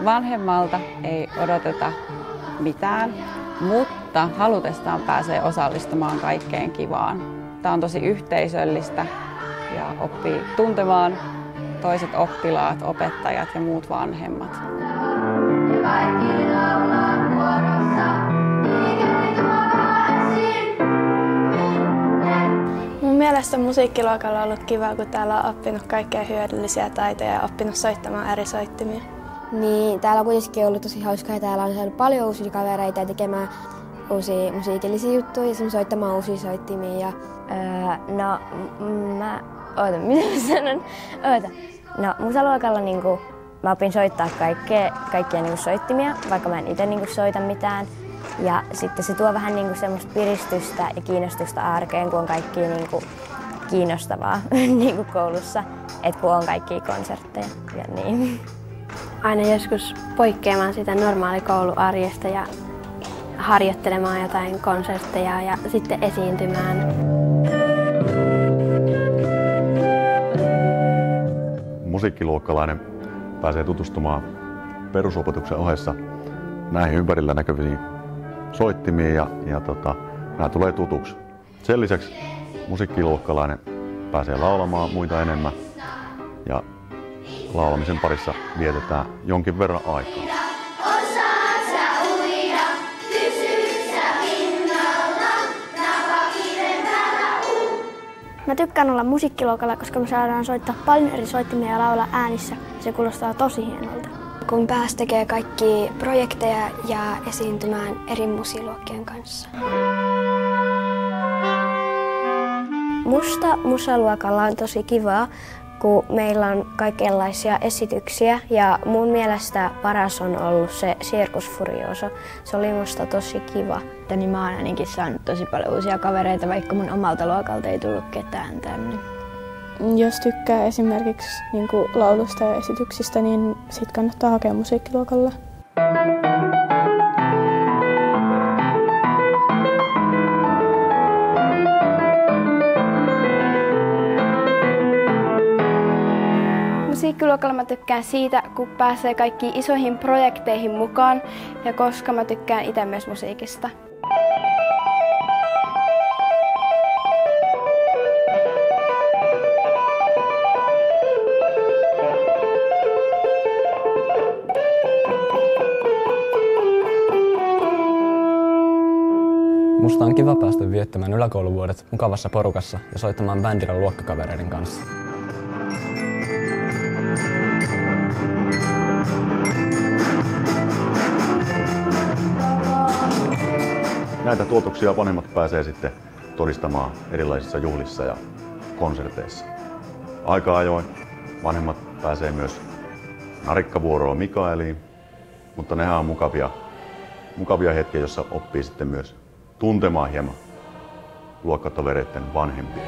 Vanhemmalta ei odoteta mitään, mutta halutestaan pääsee osallistumaan kaikkeen kivaan. Tämä on tosi yhteisöllistä ja oppii tuntemaan toiset oppilaat, opettajat ja muut vanhemmat. Mun mielestä musiikkiluokalla on ollut kiva, kun täällä on oppinut kaikkea hyödyllisiä taitoja ja oppinut soittamaan eri soittimia. Niin, täällä on kuitenkin ollut tosi hauskaa ja täällä on saanut paljon uusia kavereita ja tekemään uusia musiikillisia juttuja ja soittamaan uusia soittimia. Mitä mä sanon? No, musaluokalla mä opin soittaa kaikkia soittimia, vaikka mä en itse soita mitään. Ja sitten se tuo vähän semmoista piristystä ja kiinnostusta arkeen, kun on kaikki kiinnostavaa koulussa, että kun on kaikkia konsertteja ja niin. Aina joskus poikkeamaan sitä normaalikouluarjesta ja harjoittelemaan jotain konsertteja ja sitten esiintymään. Musiikkiluokkalainen pääsee tutustumaan perusopetuksen ohessa näihin ympärillä näkyviin soittimiin ja nämä tulee tutuksi. Sen lisäksi musiikkiluokkalainen pääsee laulamaan muita enemmän ja laulamisen parissa vietetään jonkin verran aikaa. Mä tykkään olla musiikkiluokalla, koska me saadaan soittaa paljon eri soittimia ja laulaa äänissä. Se kuulostaa tosi hienolta. Kun pääsi tekemään kaikki projekteja ja esiintymään eri musiikiluokkien kanssa. Musta musaluokalla on tosi kivaa, kun meillä on kaikenlaisia esityksiä ja mun mielestä paras on ollut se Circus Furioso. Se oli musta tosi kiva. Niin mä oon ainakin saanut tosi paljon uusia kavereita, vaikka mun omalta luokalta ei tullut ketään tänne. Jos tykkää esimerkiksi laulusta ja esityksistä, niin sit kannattaa hakea musiikkiluokalla. Musiikkiluokalla mä tykkään siitä, kun pääsee kaikkiin isoihin projekteihin mukaan ja koska mä tykkään itse myös musiikista. Musta on kiva päästä viettämään yläkouluvuodet mukavassa porukassa ja soittamaan bändillä luokkakavereiden kanssa. Näitä tuotoksia vanhemmat pääsee sitten todistamaan erilaisissa juhlissa ja konserteissa. Aika ajoin vanhemmat pääsee myös narikkavuoroon Mikaeliin, mutta nehän on mukavia hetkiä, joissa oppii sitten myös tuntemaan hieman luokkatovereiden vanhempia.